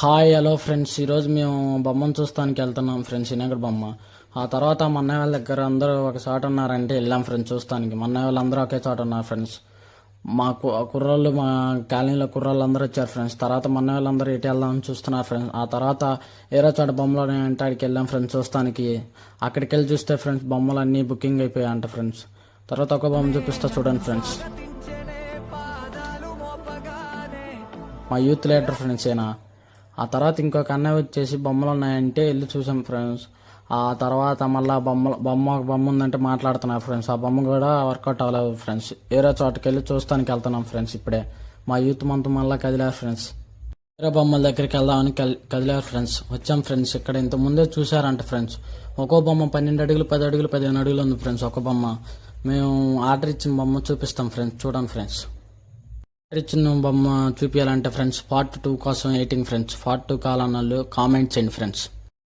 Hi hello friends, ఈరోజు మేము బొమ్మను చూస్తానికి వెళ్తున్నాం ఫ్రెండ్స్. వినాయకుడు బొమ్మ. ఆ తర్వాత మా అన్నయ్య వాళ్ళ దగ్గర అందరూ ఒక చోట ఉన్నారంటే వెళ్ళాం ఫ్రెండ్స్ చూస్తానికి. మా అన్నయ్య వాళ్ళు అందరూ ఒకే చోట ఉన్నారు ఫ్రెండ్స్. మా కుర్రోళ్ళు, మా కాలనీలో కుర్రోళ్ళు అందరూ వచ్చారు ఫ్రెండ్స్. తర్వాత మా అన్నయ్య వాళ్ళందరూ ఇటు వెళ్దామని చూస్తున్నారు ఫ్రెండ్స్. ఆ తర్వాత ఏరో చోట బొమ్మలు అంటే అక్కడికి వెళ్ళాం ఫ్రెండ్స్ చూస్తానికి. అక్కడికి వెళ్ళి చూస్తే ఫ్రెండ్స్ బొమ్మలు అన్నీ బుకింగ్ అయిపోయాయంట ఫ్రెండ్స్. తర్వాత ఒక బొమ్మ చూపిస్తా చూడండి ఫ్రెండ్స్. మా యూత్ లీడర్ ఫ్రెండ్స్ అయినా. ఆ తర్వాత ఇంకొక అన్నయ్య వచ్చేసి బొమ్మలు ఉన్నాయంటే వెళ్ళి చూసాం ఫ్రెండ్స్. ఆ తర్వాత మళ్ళీ ఒక బొమ్మ ఉందంటే మాట్లాడుతున్నారు ఫ్రెండ్స్. ఆ బొమ్మ కూడా వర్కౌట్ అవ్వలేదు ఫ్రెండ్స్. వేరే చోటకి వెళ్ళి చూస్తానికి వెళ్తున్నాం ఫ్రెండ్స్. ఇప్పుడే మా యూత్ మంత్ మళ్ళీ కదిలారు ఫ్రెండ్స్. వేరే బొమ్మల దగ్గరికి వెళ్దామని కదిలారు ఫ్రెండ్స్. వచ్చాం ఫ్రెండ్స్. ఇక్కడ ఇంత ముందే చూసారంట ఫ్రెండ్స్. ఒక్కో బొమ్మ 12 అడుగులు, 10 అడుగులు, 15 అడుగులు ఉంది ఫ్రెండ్స్ ఒక బొమ్మ. మేము ఆర్డర్ ఇచ్చిన బొమ్మ చూపిస్తాం ఫ్రెండ్స్. చూడండి ఫ్రెండ్స్. ఇచ్చిన బొమ్మ చూపించాలంటే ఫ్రెండ్స్ పార్ట్ 2 కోసం వెయిటింగ్ ఫ్రెండ్స్. పార్ట్ 2 కావాలన్న వాళ్ళు కామెంట్ చేయండి ఫ్రెండ్స్.